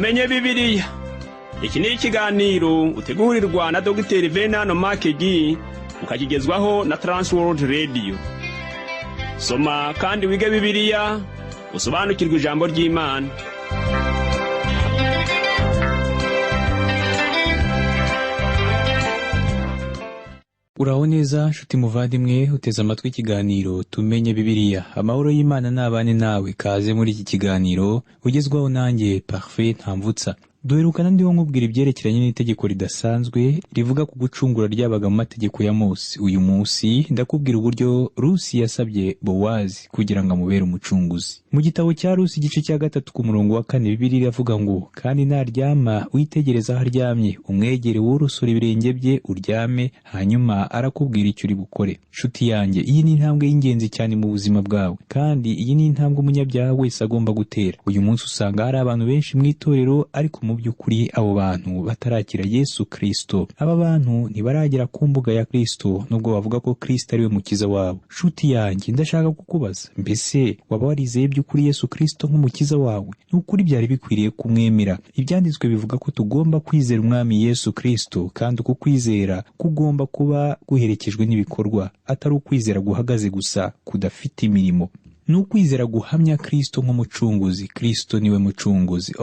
tumenye Bibiliya. Iki ni ikiganiro utegurirwa na Dr. Venano Makegi ukakigezwaho na Transworld Radio. Soma kandi wige Bibiliya, usobanukirwe ijambo ry'Imana. Uraho neza nshuti muvandimwe uteze amatwi ikiganiro tumenye Bibiliya. Amahoro y'Imana n'abane nawe, kaze muri iki kiganiro ugezwaho nanjye Parfait Ntamvutsa. Duherukana ndiho nkubwira ibyerekeranye n'itegeko ridasanzwe rivuga ku gucungura ryabaga mu mategeko ya Mose. Uyu munsi ndakubwira uburyo Rusi yasabye Bowazi kugira ngo amubere umucunguzi. Mu gitabo cya Rusi igice cya 3 ku murongo wa 4 Bibiliya iravuga ngo, kandi naryama witegereza aho aryamye, umwegere wurusura ibirenge bye uryame, hanyuma arakubwira icyo uri bukore. Nshuti yanjye, iyi ni intambwe y'ingenzi cyane mu buzima bwawe, kandi iyi ni intambwe umunyabyaha wese agomba gutera. Uyu munsi usanga hari abantu benshi mu itorero, ariko mu by'ukuri abo bantu batarakira Yesu Kristo. Aba bantu ntibaragera ku mbuga ya Kristo nubwo bavuga ko Kristo ari we mukiza wabo. Nshuti yanjye, ndashaka kukubaza, mbese waba warizeye by'ukuri Yesu Kristo nk'umukiza wawe? N'ukuri byari bikwiriye kumwemera. Ibyanditswe bivuga ko tugomba kwizera umwami Yesu Kristo, kandi uku kwizera kugomba kuba guherekejwe n'ibikorwa, atari ukwizera guhagaze gusa kudafite imirimo. N'ukwizera guhamya Kristo nk'umucunguzi. Kristo niwe mucunguzi.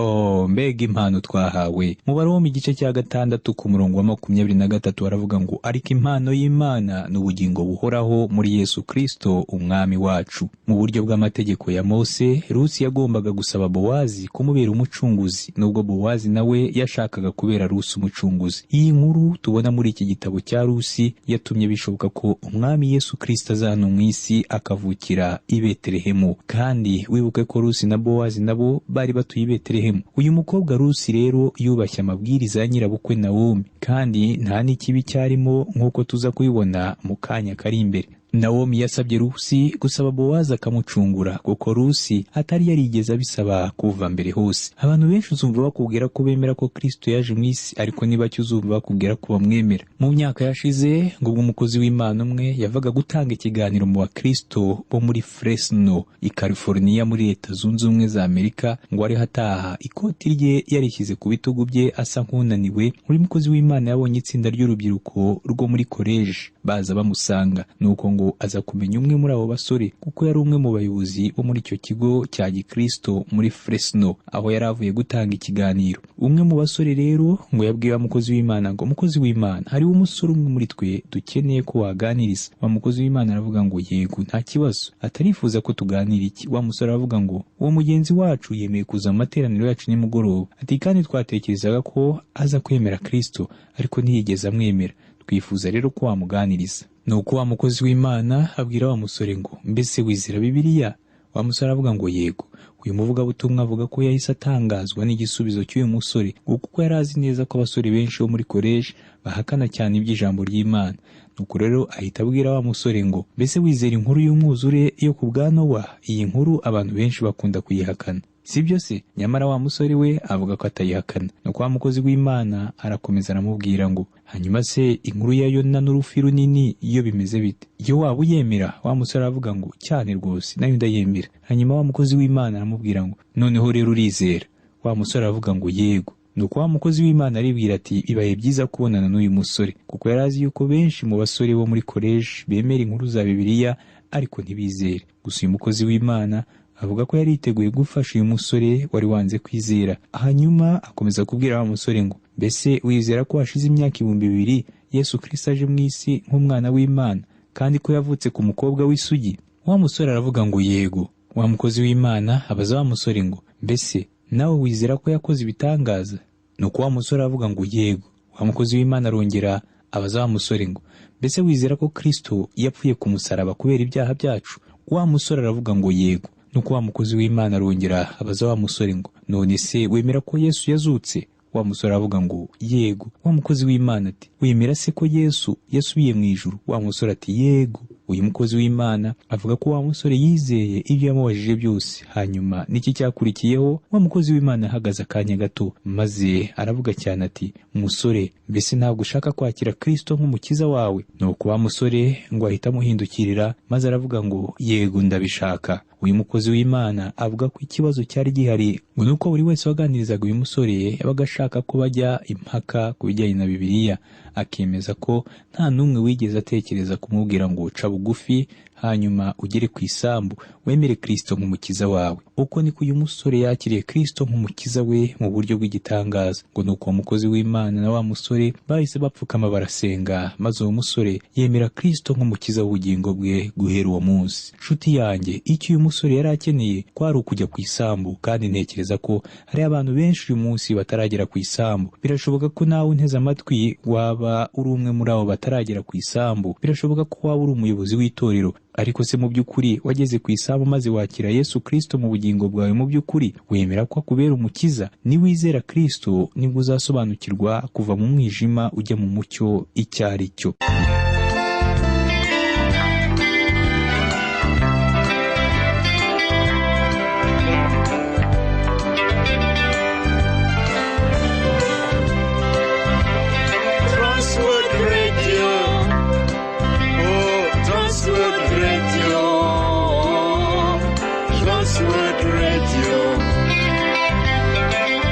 Mbega impano twahawe. Mu Baroma igice cya 6 ku murongo wa 23 baravuga ngo, ariko impano y'Imana n'ubugingo buhoraho muri Yesu Kristo umwami wacu. Mu buryo bw'amategeko ya Mose, Rusi yagombaga gusaba Bowazi kumubera umucunguzi, nubwo Bowazi nawe yashakaga kubera Rusi umucunguzi. Iyi nkuru tubona muri iki gitabo cya Rusi yatumye bishoboka ko umwami Yesu Kristo azana mu isi akavukira i Betelehemu. Kandi wibuke ko Rusi na Bowazi nabo bari batuye i Betelehemu. Uyu mukobwa Rusi rero yubashye amabwiriza ya nyirabukwe Nawomi, kandi nta n'ikibi cyarimo nk'uko tuza kubibona mu kanya kari imbere. Nawomi yasabye Rusi gusaba Bowazi akamucungura, kuko Rusi atari yarigeze abisaba kuva mbere hose. Abantu benshi uzumva bakubwira ko bemera ko Kristo yaje mu isi, ariko niba cyo uzumva bakubwira ko bamwemera. Mu myaka yashize ngo umukozi w'Imana umwe yavaga gutanga ikiganiro mu bakristo bo muri Fresno i California muri Leta Zunze Ubumwe za Amerika, ngo ari hataha ikoti rye yarishyize ku bitugu bye asa nk'unaniwe. Uri mukozi w'Imana yabonye itsinda ry'urubyiruko rwo muri college baza bamusanga, nuko ngo aza kumenya umwe muri abo basore, kuko yari umwe mu bayobozi bo muri icyo kigo cya Gikristo muri Fresno, aho yari avuye gutanga ikiganiro. Umwe mu basore rero ngo yabwiye umukozi w'Imana ngo, mukozi w'Imana, hari umusore umwe muri twe dukeneye ko waganiriza. Wa mukozi w'Imana aravuga ngo, yego nta kibazo. Atarifuza ko tuganira iki? Wa musore aravuga ngo, uwo mugenzi wacu yemeye kuza mu materaniro yacu nimugoroba. Ati, kandi twatekerezaga ko aza kwemera Kristo, ariko ntiyigeze amwemera. Twifuza rero ko wamuganiriza. Nuko wa mukozi w'Imana abwira wa musore ngo, mbese wizera Bibiliya? Wa musore aravuga ngo, yego. Uyu muvugabutumwa avuga ko yahise atangazwa n'igisubizo cy'uyu musore, kuko yari azi neza ko abasore benshi bo muri college bahakana cyane iby'ijambo ry'Imana. Nuko rero ahita abwira wa musore ngo, mbese wizera inkuru y'umwuzure yo ku bwa Nowa? Iyi nkuru abantu benshi bakunda kuyihakana, sibyo se? Nyamara wa musore we avuga ko atayihakana. Nuko wa mukozi w'Imana arakomeza aramubwira ngo, hanyuma se inkuru ya Yona n'urufi runini iyo bimeze bite? Iyo waba uyemera? Wa musore aravuga ngo, cyane rwose, nayo ndayemera. Hanyuma wa mukozi w'Imana aramubwira ngo, noneho rero urizera? Wa musore aravuga ngo, yego. Nuko wa mukozi w'Imana aribwira ati, bibaye byiza kubonana n'uyu musore, kuko yari azi yuko benshi mu basore bo muri college bemera inkuru za Bibiliya ariko ntibizere. Gusa uyu mukozi w'Imana avuga ko yari yiteguye gufasha uyu musore wari wanze kwizera. Hanyuma akomeza kubwira wa musore ngo, mbese wizera ko hashize imyaka 2000 Yesu Kristo aje mu isi nk'umwana w'Imana, kandi ko yavutse ku mukobwa w'isugi? Wa musore aravuga ngo, yego. Wa mukozi w'Imana abaza wa musore ngo, mbese nawe wizera ko yakoze ibitangaza? Nuko wa musore aravuga ngo, yego. Wa mukozi w'Imana arongera abaza wa musore ngo, mbese wizera ko Kristo yapfuye ku musaraba kubera ibyaha byacu? Wa musore aravuga ngo, yego. Nuko wa mukozi w'Imana arongera abaza wa musore ngo, none se wemera ko Yesu yazutse? Wa musore aravuga ngo, yego. Wa mukozi w'Imana ati, wemera se ko Yesu yasubiye mu ijuru? Wa musore ati, yego. Uyu mukozi w'Imana avuga ko wa musore yizeye ibyo yamubajije byose. Hanyuma niki cyakurikiyeho? Wa mukozi w'Imana ahagaze akanya gato, maze aravuga cyane ati, musore, mbese ntabwo ushaka kwakira Kristo nk'umukiza wawe? Nuko wa musore ngo ahita amuhindukirira, maze aravuga ngo, yego ndabishaka. uyu mukozi w'Imana avuga ko ikibazo cyari gihari ngo nuko buri wese waganirizaga uyu musore yabaga ashaka ko bajya impaka ku bijyanye na Bibiliya, akemeza ko nta n'umwe wigeze atekereza kumubwira ngo ca bugufi hanyuma ugere ku isambu wemere Kristo nk'umukiza wawe. Uko niko uyu musore yakiriye Kristo nk'umukiza we mu buryo bw'igitangaza. Ngo nuko uwo mukozi w'Imana na wa musore bahise bapfukama barasenga, maze uwo musore yemera Kristo nk'umukiza w'ubugingo bwe guhera uwo munsi. Nshuti yanjye, icyo uyu musore yari akeneye kwari ukujya ku isambu, kandi ntekereza ko hari abantu benshi uyu munsi bataragera ku isambu. Birashoboka ko nawe unteze amatwi waba uri umwe muri abo bataragera ku isambu. Birashoboka ko waba uri umuyobozi w'itorero, ariko se mu by'ukuri wageze ku isambu maze wakira Yesu Kristo mu bugingo bwawe? Mu by'ukuri wemera ko akubera umukiza? Niwizera Kristo nibwo uzasobanukirwa kuva mu mwijima ujya mu mucyo icyo ari cyo.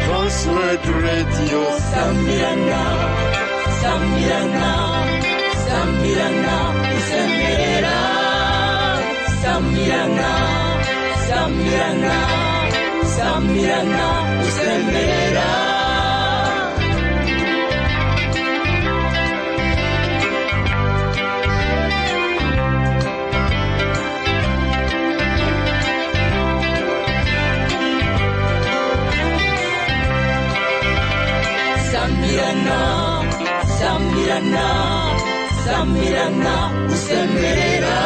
Transworld Radio. Sambirana, Sambirana, Sambirana, Usemerera. Sambirana, Sambirana, Sambirana, Usemerera. Sambirana, Sambirana, Usemerera.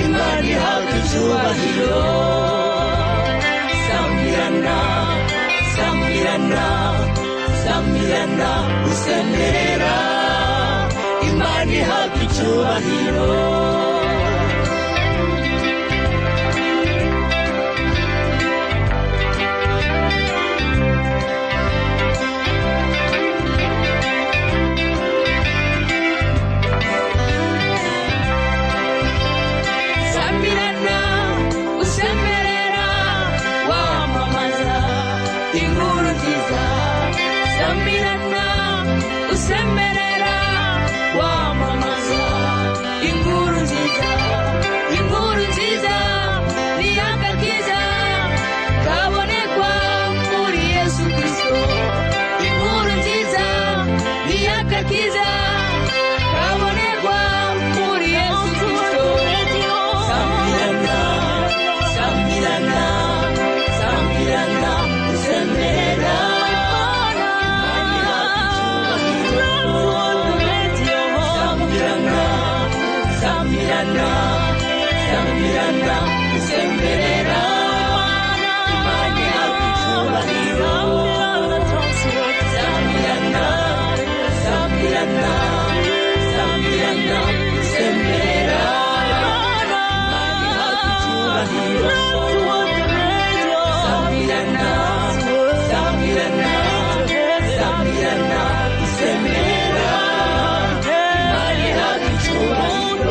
Imana ihabwa icyubahiro. Sambirana, Sambirana, Sambirana, Usemerera. Imana ihabwa icyubahiro. Usemerera wamamaza inkuru nziza, inkuru nziza ni agakiza kabonekwa muri Yesu Kristo. Inkuru nziza ni agakiza kabonekwa muri Yesu Kristo. Sambirana, Sambirana, Sambirana, Usemerera. Sambirana, Sambirana, Usemerera. Imana ihabwa icyubahiro. Sambirana, Sambirana, Sambirana, Usemerera. Imana ihabwa icyubahiro. Sambirana, Sambirana, Sambirana, Usemerera. Imana ihabwa icyubahiro.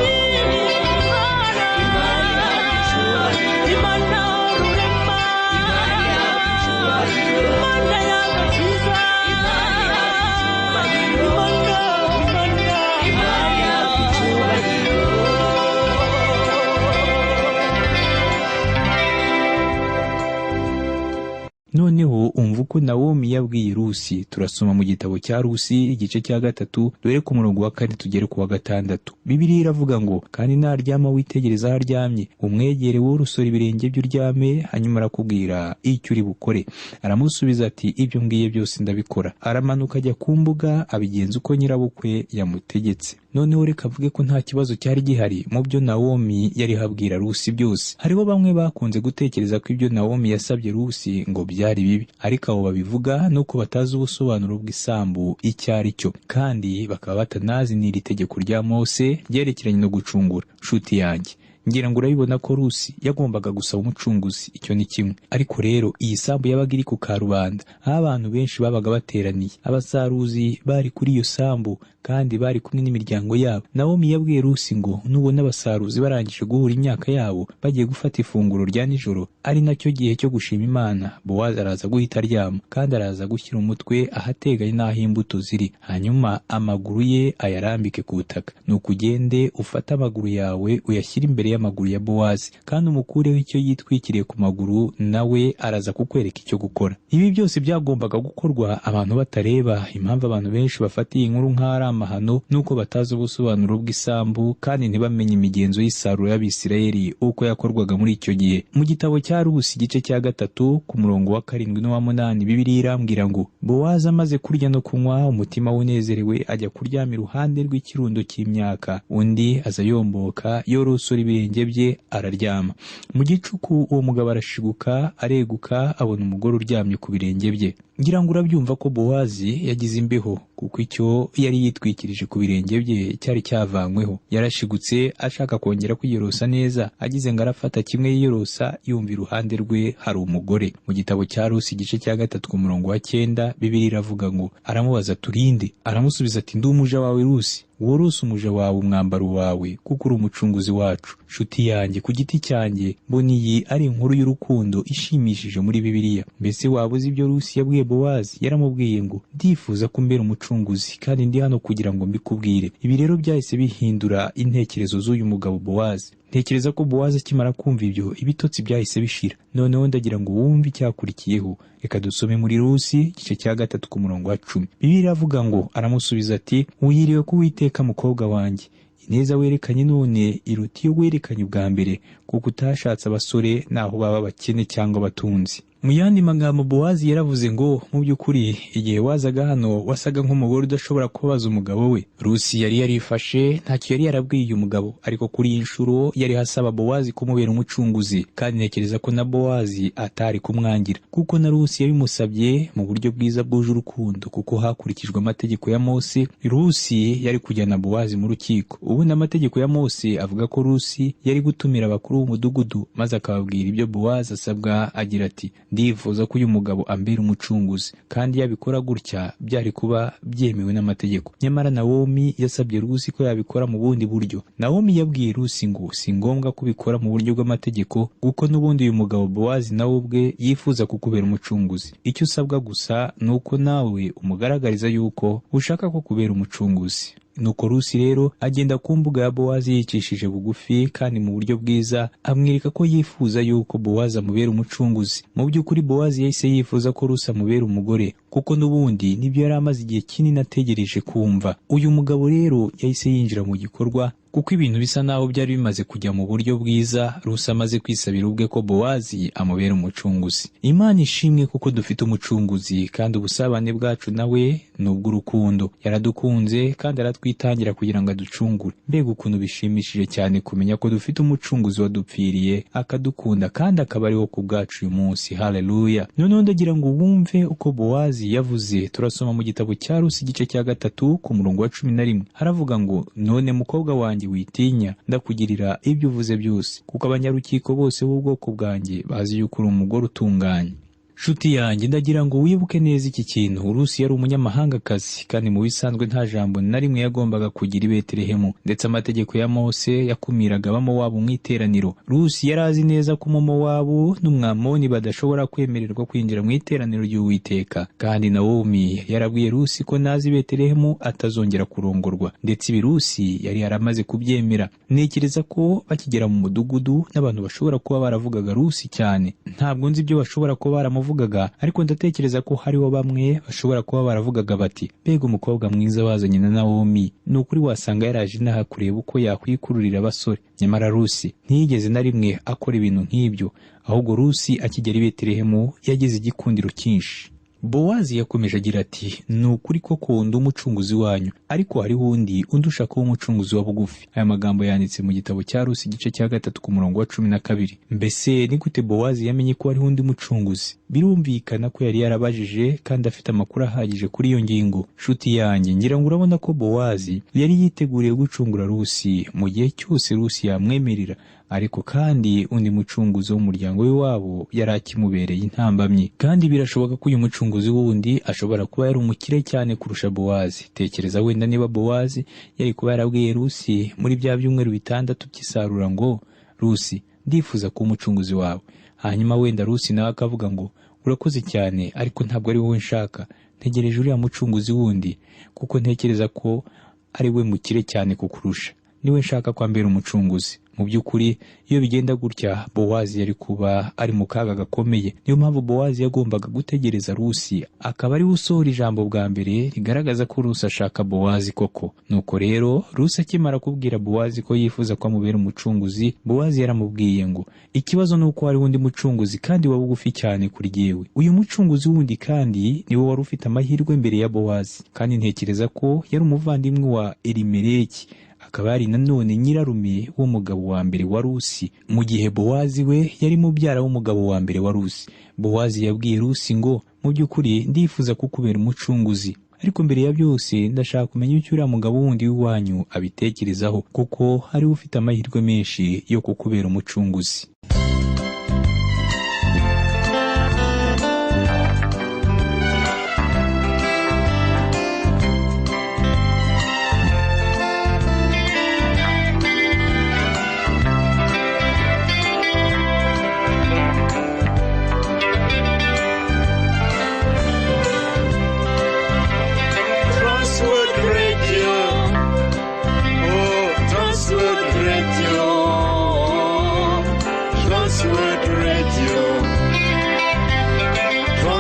Noneho umva uko Nawomi yabwiye Rusi. Turasoma mu gitabo cya Rusi igice cya 3 dore ku murongo wa 4 tugere ku wa 6. Bibiliya iravuga ngo, kandi naryama witegereza aho aryamye, umwegere wowe urusora ibirenge bye uryame, hanyuma arakubwira icyo uri bukore. Aramusubiza ati, ibyo ngiye byose ndabikora. Aramanuka ajya ku mbuga abigenza uko nyirabukwe yamutegetse. Noneho reka avuge ko nta kibazo cyari gihari mu byo Nawomi yari habwira Rusi byose. Hariho bamwe bakunze gutekereza ko ibyo Nawomi yasabye Rusi ngo byari bibi, ariko abo babivuga nuko batazi ubusobanuro bw'isambu icyo ari cyo, kandi bakaba batanazi n'iri tegeko rya Mose ryerekeranye no gucungura. Nshuti yanjye, ngira ngo urabibona ko Rusi yagombaga gusaba umucunguzi, icyo ni kimwe. Ariko rero iyi sambu yabaga iri ku karubanda, aho abantu benshi babaga bateraniye. Abasaruzi bari kuri iyo sambu kandi bari kumwe n'imiryango yabo. Nawomi yabwiye Rusi ngo nubona abasaruzi barangije guhura imyaka yabo bagiye gufata ifunguro rya nijoro, ari nacyo gihe cyo gushima Imana, Bowazi araza guhita aryama kandi araza gushyira umutwe ahateganye n'aho imbuto ziri, hanyuma amaguru ye ayarambike ku butaka. Nuko ugende ufate amaguru yawe uyashyire imbere y'amaguru ya Bowazi kandi umukureho icyo yitwikiriye ku maguru, nawe araza kukwereka icyo gukora. Ibi byose byagombaga gukorwa abantu batareba. Impamvu abantu benshi bafatiye inkuru nk'ari amahano nuko batazi ubusobanuro bw'isambu kandi ntibamenye imigenzo y'isarura y'Abisirayeli uko yakorwaga muri icyo gihe. Mu gitabo cya Rusi igice cya 3 ku murongo wa 7 n'uwa 8 Bibiliya irambwira ngo Bowazi amaze kurya no kunywa, umutima unezerewe, ajya kuryama iruhande rw'ikirundo cy'imyaka, undi aza yomboka yorosora ibirenge bye araryama. Mu gicuku uwo mugabo arashiguka areguka abona umugore uryamye ku birenge bye. Ngira ngo urabyumva ko Bowazi yagize imbeho kuko icyo yari yitwikirije ku birenge bye cyari cyavanyweho. Yarashigutse ashaka kongera kwiyorosa neza, agize ngo arafata kimwe yiyorosa, yumva iruhande rwe hari umugore. Mu gitabo cya Rusi igice cya 3 ku murongo wa 9 Bibiliya iravuga ngo aramubaza turinde, aramusubiza ati ndi umuja wawe Rusi, worose umuja wawe umwambaro wawe kuko uri umucunguzi wacu. Nshuti yanjye, ku giti cyanjye mbona iyi ari inkuru y'urukundo ishimishije muri Bibiliya. Mbese waba uzi ibyo Rusi yabwiye Bowazi? Yaramubwiye ngo ndifuza kumbera umucunguzi kandi ndi hano kugira ngo mbikubwire. Ibi rero byahise bihindura intekerezo z'uyu mugabo Bowazi. Ntekereza ko Bowazi akimara kumva ibyo, ibitotsi byahise bishira. Noneho ndagira ngo wumve icyakurikiyeho. Reka dusome muri Rusi igice cya 3 ku murongo wa 10. Bibiliya iravuga ngo aramusubiza ati wihiriwe ko Uwiteka mukobwa wanjye, ineza werekanye none iruta iyo werekanye ubwa mbere, kuko utashatse abasore naho baba bakene cyangwa abatunzi. Mu yandi magambo Bowazi yaravuze ngo mu by'ukuri igihe wazaga hano wasaga nk'umugore udashobora kubaza umugabo we. Rusi yari yarifashe, ntacyo yari yarabwiye uyu mugabo, ariko kuri iyi nshuro yari hasaba Bowazi kumubera umucunguzi, kandi ntekereza ko na Bowazi atari kumwangira, kuko na Rusi yabimusabye mu buryo bwiza bwuje urukundo, kuko hakurikijwe amategeko ya Mose. Rusi yari kujyana Bowazi mu rukiko. Ubundi amategeko ya Mose avuga ko Rusi yari gutumira abakuru b'umudugudu maze akababwira ibyo Bowazi asabwa, agira ati ndifuza ko uyu mugabo ambera umucunguzi, kandi yabikora gutya byari kuba byemewe n'amategeko. Nyamara Nawomi yasabye Rusi ko yabikora mu bundi buryo. Nawomi yabwiye Rusi ngo si ngombwa kubikora mu buryo bw'amategeko, kuko n'ubundi uyu mugabo Bowazi nawe ubwe yifuza kukubera umucunguzi. Icyo usabwa gusa ni uko nawe umugaragariza yuko ushaka ko kubera umucunguzi. Nuko Rusi rero agenda ku mbuga ya Bowazi yicishije bugufi kandi mu buryo bwiza, amwereka ko yifuza yuko Bowazi amubera umucunguzi. Mu by'ukuri Bowazi yahise yifuza ko Rusi amubera umugore, kuko n'ubundi nibyo yari amaze igihe kinini ategereje kumva. Uyu mugabo rero yahise yinjira mu gikorwa, kuko ibintu bisa naho byari bimaze kujya mu buryo bwiza. Rusi amaze kwisabira ubwe ko Bowazi amubera umucunguzi. Imana ishimwe kuko dufite umucunguzi, kandi ubusabane bwacu nawe ni ubw'urukundo. Yaradukunze kandi aratwitangira kugira ngo aducungure. Mbega ukuntu bishimishije cyane kumenya ko dufite umucunguzi wadupfiriye akadukunda kandi akaba ariho ku bwacu uyu munsi. Haleluya! Noneho ndagira ngo wumve uko Bowazi yavuze. Turasoma mu gitabo cya Rusi igice cya 3 ku murongo wa 11. Haravuga ngo none mukobwa wanjye witinya, ndakugirira ibyo uvuze byose, kuko abanyarukiko bose b'ubwoko bwanjye bazi yuko uri umugore utunganye. Nshuti yanjye, ndagira ngo wibuke neza iki kintu. Rusi yari umunyamahangakazi, kandi mu bisanzwe nta jambo na rimwe yagombaga kugira i Betelehemu, ndetse amategeko ya Mose yakumiraga Abamowabu mu iteraniro. Rusi yari azi neza ko Umumowabu n'Umwamoni badashobora kwemererwa kwinjira mu iteraniro ry'Uwiteka, kandi Nawomi yarabwiye Rusi ko nazi i Betelehemu atazongera kurongorwa, ndetse ibi Rusi yari yaramaze kubyemera. Ntekereza ko bakigera mu mudugudu n'abantu bashobora kuba baravugaga Rusi cyane. Ntabwo nzi ibyo bashobora kuba baramuvugaga, ariko ndatekereza ko hariho bamwe bashobora kuba baravugaga bati mbega umukobwa mwiza wazanye na Nawomi, ni ukuri wasanga yaraje inaha kureba uko yakwikururira abasore. Nyamara Rusi ntiyigeze na rimwe akora ibintu nk'ibyo, ahubwo Rusi akigera i Betelehemu yagize igikundiro cyinshi. Bowazi yakomeje agira ati ni ukuri koko ndi umucunguzi wanyu, ariko hariho undi undusha kuba umucunguzi wa bugufi. Aya magambo yanditse mu gitabo cya Rusi igice cya 3 ku murongo wa 12. Mbese ni gute Bowazi yamenye ko hariho undi mucunguzi? birumvikana ko yari yarabajije kandi afite amakuru ahagije kuri iyo ngingo. Nshuti yanjye, ngira ngo urabona ko Bowazi yari yiteguriye gucungura Rusi mu gihe cyose Rusi yamwemerera, ariko kandi undi mucunguzi w'umuryango w'iwabo yari akimubereye intambamyi. Kandi birashoboka ko uyu mucunguzi wundi ashobora kuba yari umukire cyane kurusha Bowazi. Tekereza wenda niba Bowazi yari kuba yarabwiye Rusi muri bya byumweru 6 by'isarura ngo, Rusi, ndifuza kuba umucunguzi wawe. Hanyuma wenda Rusi nawe akavuga ngo, urakoze cyane ariko ntabwo ari wowe nshaka, ntegereje uriya mucunguzi wundi kuko ntekereza ko ari we mukire cyane kukurusha, niwe nshaka kwambera umucunguzi. Mu by'ukuri iyo bigenda gutya Bowazi yari kuba ari mu kaga gakomeye. Niyo mpamvu Bowazi yagombaga gutegereza Rusi akaba ari usohora ijambo bwa mbere rigaragaza ko Rusi ashaka Bowazi koko. Nuko rero Rusi akimara kubwira Bowazi ko yifuza ko amubera umucunguzi, Bowazi yaramubwiye ngo, ikibazo ni uko hari undi mucunguzi kandi wa bugufi cyane kuri jyewe. Uyu mucunguzi wundi kandi niwe wari ufite amahirwe mbere ya Bowazi, kandi ntekereza ko yari umuvandimwe wa Elimeleki, akaba yari nanone nyirarume w'umugabo wa mbere wa Rusi, mu gihe Bowazi we yari mubyara w'umugabo wa mbere wa Rusi. Bowazi yabwiye Rusi ngo, mu by'ukuri ndifuza kukubera umucunguzi, ariko mbere ya byose ndashaka kumenya icyo uriya mugabo wundi w'iwanyu abitekerezaho, kuko hari ufite amahirwe menshi yo kukubera umucunguzi.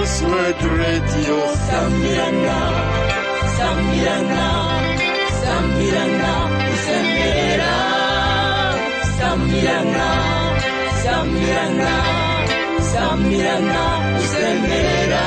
Radio Sambirana, Sambirana, Sambirana, Sambirana, Sambirana, Sambirana, Sambirana, Sambirana.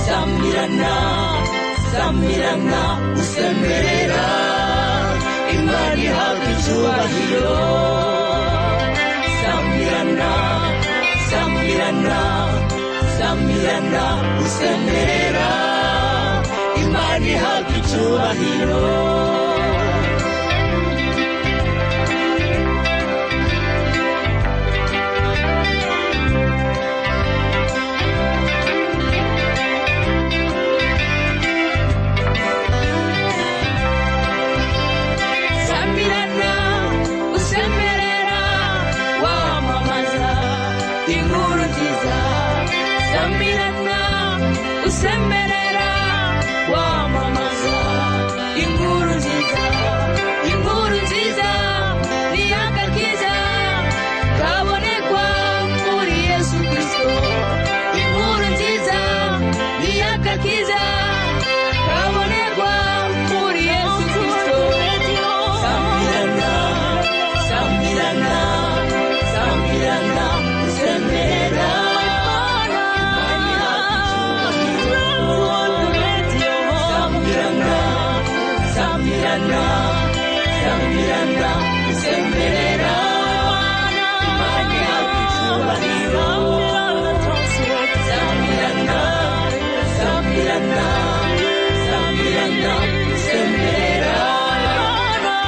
Sambirana, Sambirana, usemerera, Imana ihabwa icyubahiro. Sambirana, Sambirana, Sambirana, usemerera, Imana ihabwa icyubahiro. Usemerera wamamaza inkuru nziza, inkuru nziza ni agakiza kabonekwa muri Yesu Kristo. Inkuru nziza ni agakiza kabonekwa muri Yesu Kristo. Sambirana, Sambirana, Sambirana, usemerera. Sambirana, Sambirana, usemerera, Imana ihabwa icyubahiro. Sambirana, Sambirana, Sambirana, usemerera,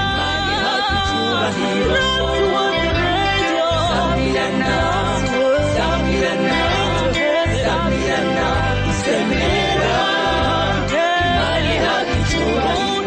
Imana ihabwa icyubahiro. Sambirana, Sambirana, Sambirana, usemerera, Imana ihabwa icyubahiro.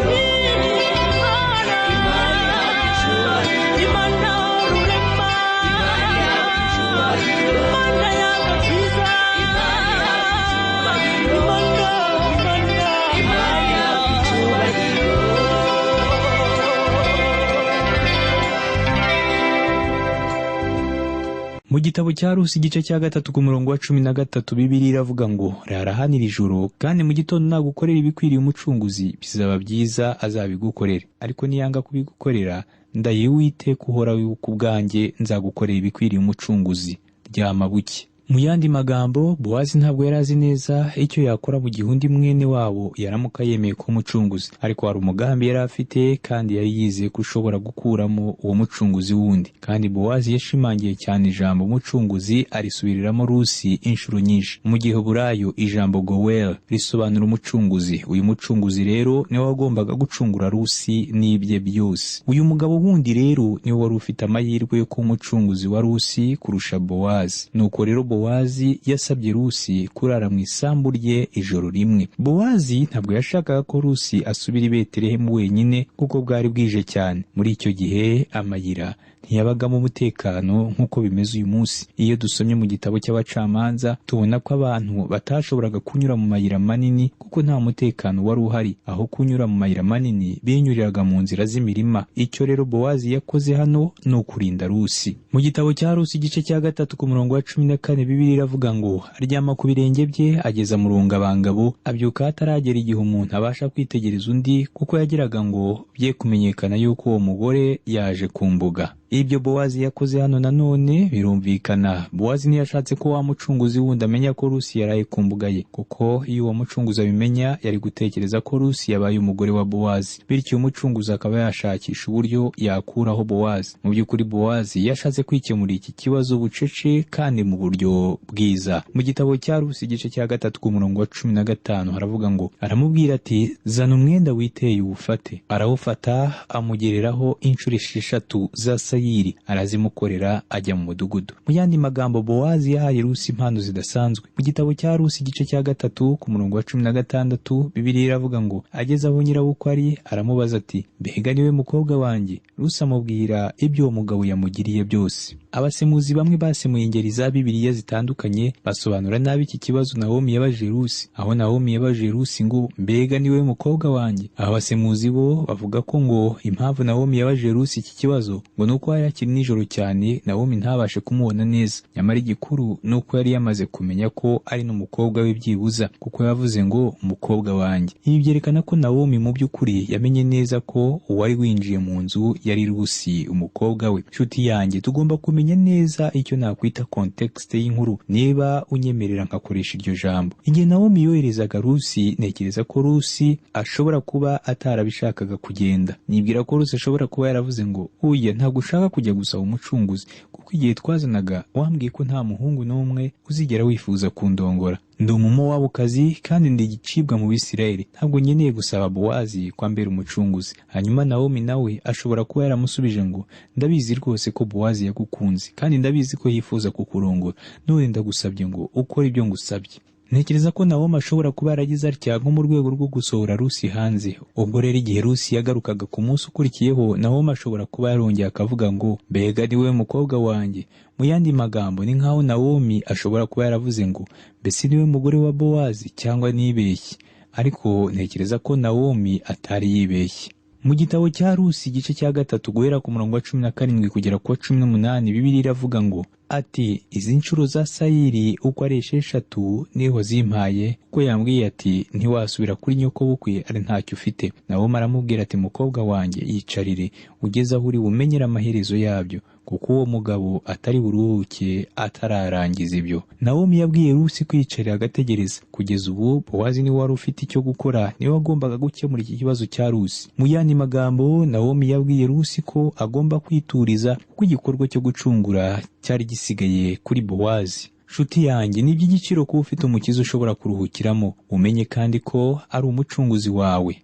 Mu gitabo cya Rusi igice cya 3 ku murongo wa 13 Bibiliya iravuga ngo, rarahanira ijoro kandi mu gitondo nagukorera ibikwiriye umucunguzi, bizaba byiza azabigukorera, ariko niyanga kubigukorera ndayiwite kuhora wibuka ubwanjye nzagukorera ibikwiriye umucunguzi. ryama buke. Mu yandi magambo, Bowazi ntabwo yari azi neza icyo yakora mu gihe undi mwene wabo yaramuka yemeye ko umucunguzi, ariko hari umugambi yari afite kandi yari yizeye ko ushobora gukuramo uwo mucunguzi wundi. Kandi Bowazi yashimangiye cyane ijambo umucunguzi arisubiriramo Rusi inshuro nyinshi. Mu Giheburayo ijambo Goel risobanura umucunguzi. Uyu mucunguzi rero niwe wagombaga gucungura Rusi n'ibye byose. Uyu mugabo wundi rero niwe wari ufite amahirwe yo kuba umucunguzi wa Rusi kurusha Bowazi. Nuko rero Bowazi yasabye Rusi kurara mu isambu rye ijoro rimwe. Bowazi ntabwo yashakaga ko Rusi asubira i Betelehemu wenyine kuko bwari bwije cyane. Muri icyo gihe amayira ntiyabagamo umutekano nk'uko bimeze uyu munsi. Iyo dusomye mu gitabo cy'abacamanza tubona ko abantu batashoboraga kunyura mu mayira manini kuko nta mutekano wari uhari. Aho kunyura mu mayira manini binyuriraga mu nzira z'imirima. Icyo rero Bowazi yakoze hano ni ukurinda Rusi. Mu gitabo cya Rusi igice cya 3 ku murongo wa 14 Bibiliya iravuga ngo aryama ku birenge bye ageza mu rungabangabo, abyuka hataragera igihe umuntu abasha kwitegereza undi kuko yagiraga ngo bye kumenyekana yuko uwo mugore yaje ku mbuga. Ibyo Bowazi yakoze hano nanone birumvikana. Bowazi ntiyashatse ko wa mucunguzi wundi amenya ko Rusi yaraye ku mbuga ye, kuko iyo uwo mucunguzi abimenya yari gutekereza ko Rusi yabaye umugore wa Bowazi, bityo umucunguzi akaba yashakisha uburyo yakuraho Bowazi. Mu by'ukuri Bowazi yashatse kwikemura iki kibazo bucece kandi mu buryo bwiza. Mu gitabo cya Rusi igice cya 3 ku murongo wa 15 haravuga ngo aramubwira ati zana umwenda witeye uwufate. Arawufata amugereraho inshuro 6 za sayiri, arazimukorera ajya mu mudugudu. Mu yandi magambo Bowazi yahaye Rusi impano zidasanzwe. Mu gitabo cya Rusi igice cya 3 ku murongo wa 16 Bibiliya iravuga ngo ageze aho nyirabukwe ari aramubaza ati mbega niwe mukobwa wanjye? Rusi amubwira ibyo uwo mugabo yamugiriye byose. Abasemuzi bamwe basemuye ingeri za Bibiliya zitandukanye basobanura nabi iki kibazo Nawomi yabajije Rusi. Aho Nawomi yabajije Rusi ngo mbega niwe mukobwa wanjye, abasemuzi bo bavuga ko ngo impamvu Nawomi yabajije Rusi iki kibazo ngo nuko yari akiri nijoro cyane Nawomi ntabashe kumubona neza. Nyamara igikuru nuko yari yamaze kumenya ko ari n'umukobwa we byibuza, kuko yavuze ngo umukobwa wanjye. Ibi byerekana ko Nawomi mu by'ukuri yamenye neza ko uwari winjiye mu nzu yari Rusi umukobwa we. Nshuti yanjye, tugomba kumenya neza icyo nakwita context y'inkuru niba unyemerera nkakoresha iryo jambo. Igihe Nawomi yoherezaga Rusi, ntekereza ko Rusi ashobora kuba atarabishakaga kugenda. Nibwira ko Rusi ashobora kuba yaravuze ngo uya ntabwo ushaka kujya gusaba umucunguzi, kuko igihe twazanaga wambwiye ko nta muhungu n'umwe uzigera wifuza kundongora. Ndi umumowabukazi kandi ndi igicibwa mu Bisirayeli, ntabwo nkeneye gusaba Bowazi kwambera umucunguzi. Hanyuma Nawomi nawe ashobora kuba yaramusubije ngo ndabizi rwose ko Bowazi yagukunze kandi ndabizi ko yifuza kukurongora, none ndagusabye ngo ukore ibyo ngusabye. Ntekereza ko Nawomi ashobora kuba yaragize atya nko mu rwego rwo gusohora Rusi hanze. Ubwo rero igihe Rusi yagarukaga ku munsi ukurikiyeho, Nawomi ashobora kuba yarongeye akavuga ngo mbega niwe mukobwa wanjye. Mu yandi magambo ni nkaho Nawomi ashobora kuba yaravuze ngo mbese niwe mugore wa Bowazi cyangwa nibeshye. Ariko ntekereza ko Nawomi atari yibeshye. Mu gitabo cya Rusi igice cya 3 guhera ku murongo wa 17 kugera ku wa 18 Bibiliya iravuga ngo ati izi nshuro za sayiri uko ari 6 niho zimpaye, ko yambwiye ati ntiwasubira kuri nyoko bukwe ari ntacyo ufite. Nawomi aramubwira ati mukobwa wanjye yicarire ugeze aho uri bumenyera amaherezo yabyo, kuko uwo mugabo atari buruhuke atararangiza ibyo. Nawomi yabwiye Rusi kwicarira agategereza. Kugeza ubu Bowazi niwe wari ufite icyo gukora, niwe wagombaga gukemura iki kibazo cya Rusi. Mu yandi magambo Nawomi yabwiye Rusi ko agomba kwituriza kuko igikorwa cyo gucungura cyari gisigaye kuri Bowazi. Nshuti yanjye, ni iby'igiciro kuba ufite umukiza ushobora kuruhukiramo, umenye kandi ko ari umucunguzi wawe.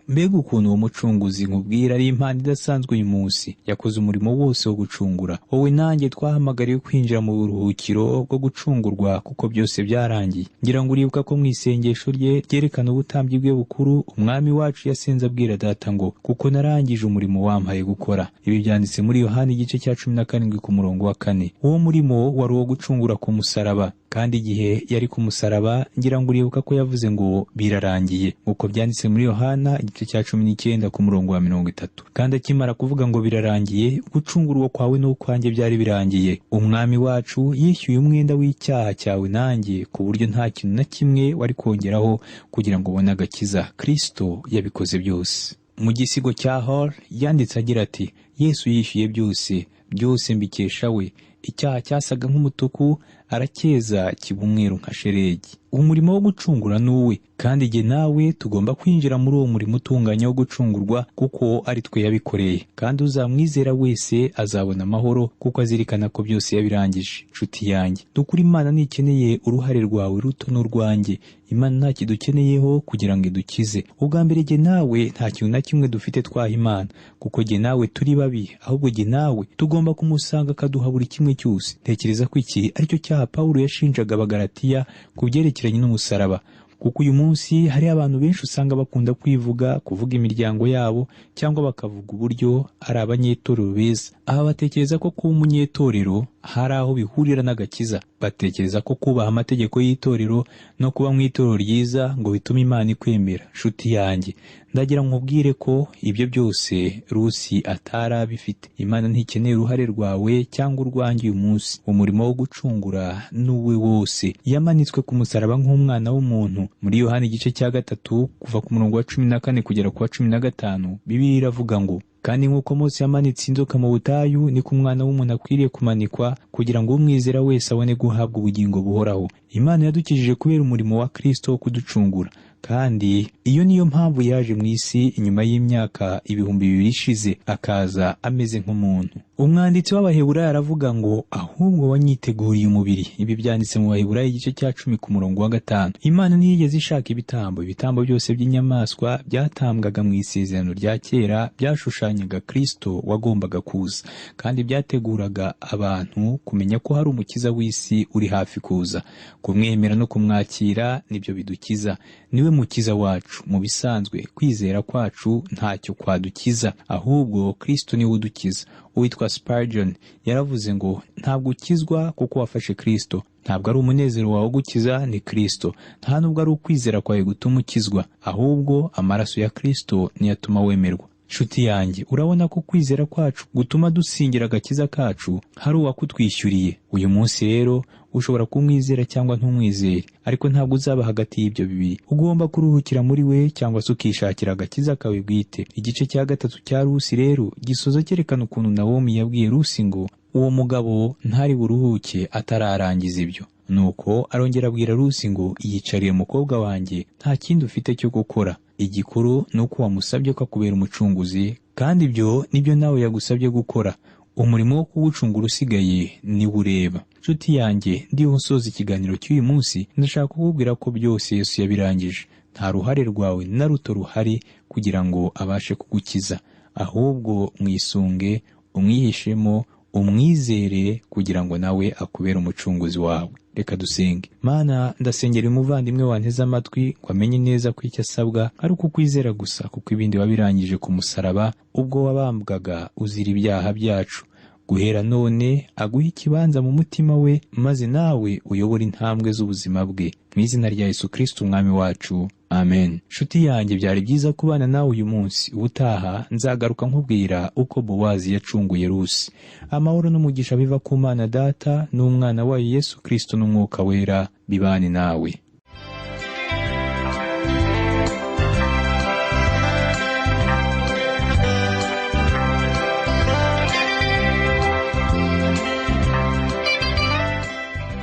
Mbega ukuntu uwo mucunguzi nkubwira ari impano idasanzwe uyu munsi. Yakoze umurimo wose wo gucungura. Wowe nanjye twahamagariwe kwinjira mu buruhukiro bwo gucungurwa kuko byose byarangiye. Ngira ngo uribuka ko mu isengesho rye ryerekana ubutambyi bwe bukuru, umwami wacu yasenze abwira data ngo kuko narangije umurimo wampaye gukora. Ibi byanditse muri Yohana igice cya 17 ku murongo wa 4. Uwo murimo wari uwo gucungura ku musaraba, kandi igihe yari ku musaraba ngira ngo uribuka ko yavuze ngo birarangiye, uko byanditse muri Yohana igice cya 19 ku murongo wa 30. Kandi akimara kuvuga ngo birarangiye, gucungurwa kwawe n'ukwanjye byari birangiye. Umwami wacu yishyuye umwenda w'icyaha cyawe nanjye, ku buryo nta kintu na kimwe wari kongeraho kugira ngo ubone agakiza. Kristo yabikoze byose. Mu gisigo cya Hall yanditse agira ati Yesu yishyuye byose, byose mbikesha we. icyaha cyasaga nk'umutuku arakeza kiba umweru nka shelegi. Umurimo wo gucungura nuwe, kandi jye nawe tugomba kwinjira muri uwo murimo utunganye wo gucungurwa, kuko ari twe yabikoreye. Kandi uzamwizera wese azabona amahoro, kuko azirikana ko byose yabirangije. Nshuti yanjye, dukuri Imana ntikeneye uruhare rwawe ruto n'urwanjye. Imana nta kidukeneyeho kugira ngo idukize. Ubwa mbere jye nawe nta kintu na kimwe dufite twaha Imana, kuko jye nawe turi babi, ahubwo jye nawe tugomba kumusanga akaduha buri kimwe cyose. Tekereza ko iki aricyo cyaha Pawulo yashinjaga Abagalatiya ku byerekeranye n'umusaraba. Kuko uyu munsi hari abantu benshi usanga bakunda kuvuga imiryango yabo, cyangwa bakavuga uburyo ari abanyetorero beza. Aha batekereza ko kuba umunyetorero hari aho bihurira n'agakiza. Batekereza ko kubaha amategeko y'itorero no kuba mu itorero ryiza ngo bitume Imana ikwemera. Nshuti yanjye, ndagira nkubwire ko ibyo byose Rusi atari abifite. Imana ntikeneye uruhare rwawe cyangwa urwanjye uyu munsi. Umurimo wo gucungura nuwe wose. Yamanitswe ku musaraba nk'umwana w'umuntu. Muri Yohana igice cya 3 kuva ku murongo wa 14 kugera ku wa 15, Bibiliya iravuga ngo, kandi nk'uko Mose yamanitse inzoka mu butayu, niko umwana w'umuntu akwiriye kumanikwa, kugira ngo umwizera wese abone guhabwa ubugingo buhoraho. Imana yadukijije kubera umurimo wa Kristo wo kuducungura, kandi iyo niyo mpamvu yaje mu isi inyuma y'imyaka 2000 ishize, akaza ameze nk'umuntu. Umwanditsi w'Abaheburayo aravuga ngo, ahubwo wanyiteguriye umubiri. Ibi byanditse mu Baheburayo igice cya 10 ku murongo wa 5. Imana ntiyigeze ishaka ibitambo byose by'inyamaswa byatambwaga mu isezerano rya kera byashushanyaga Kristo wagombaga kuza, kandi byateguraga abantu kumenya ko hari umukiza w'isi uri hafi kuza. Kumwemera no kumwakira nibyo bidukiza. Niwe mukiza wacu. Mu bisanzwe kwizera kwacu ntacyo kwadukiza, ahubwo Kristo niwe udukiza. Uwitwa Spurgeon yaravuze ngo, ntabwo ukizwa kuko wafashe Kristo. Ntabwo ari umunezero wawe gukiza, ni Kristo. Nta nubwo ari ukwizera kwawe gutuma ukizwa, ahubwo amaraso ya Kristo niyatuma wemerwa. Nshuti yanjye, urabona ko kwizera kwacu gutuma dusingira agakiza kacu hari uwakutwishyuriye. Uyu munsi rero ushobora kumwizera cyangwa ntumwizere, ariko ntabwo uzaba hagati y'ibyo bibiri. Ugomba kuruhukira muri we, cyangwa se ukishakira agakiza kawe bwite. Igice cya 3 cya Rusi rero gisoza cyerekana ukuntu Nawomi yabwiye Rusi ngo uwo mugabo ntari buruhuke atararangiza ibyo. Nuko arongera abwira Rusi ngo, yicariye umukobwa wanjye, nta kindi ufite cyo gukora. Igikuru ni uko wamusabye ko akubera umucunguzi, kandi ibyo nibyo nawe yagusabye gukora. Umurimo wo kuwucungura usigaye ni ureba. Nshuti yanjye, ndiho nsoza ikiganiro cy'uyu munsi, ndashaka kukubwira ko byose Yesu yabirangije. Nta ruhare rwawe na ruto ruhari kugira ngo abashe kugukiza, ahubwo mwisunge, umwihishemo, umwizere kugira ngo nawe akubere umucunguzi wawe. Reka dusenge. Mana, ndasengera umuvandimwe wanteze amatwi ngo amenye neza ko icyo asabwa ari uko kwizera gusa, kuko ibindi wabirangije ku musaraba ubwo wabambwaga uzira ibyaha byacu. Guhera none aguhe ikibanza mu mutima we, maze nawe uyobore intambwe z'ubuzima bwe. Mu izina rya Yesu Kristo umwami wacu, amen. Nshuti yanjye, byari byiza kubana nawe uyu munsi. Ubutaha nzagaruka nkubwira uko Bowazi yacunguye Rusi. Amahoro n'umugisha biva ku Mana Data n'umwana wayo Yesu Kristo n'umwuka wera bibane nawe.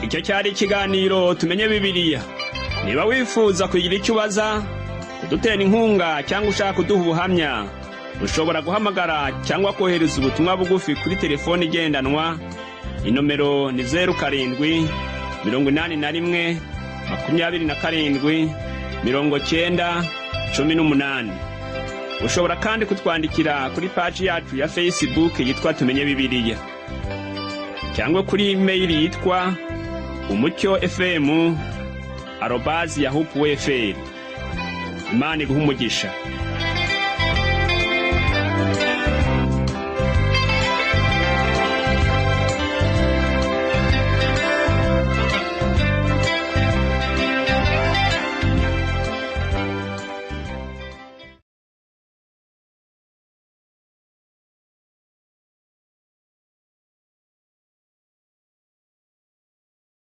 Icyo cyari ikiganiro tumenye Bibiliya. Niba wifuza kugira icyo ubaza, kudutera inkunga cyangwa ushaka kuduha ubuhamya, ushobora guhamagara cyangwa kohereza ubutumwa bugufi kuri telefoni igendanwa. Inomero ni 07 81 27 90 18. Ushobora kandi kutwandikira kuri page yacu ya Facebook yitwa Tumenye Bibiliya, cyangwa kuri email yitwa umucyo@yahoo.fr. Imana iguhe umugisha.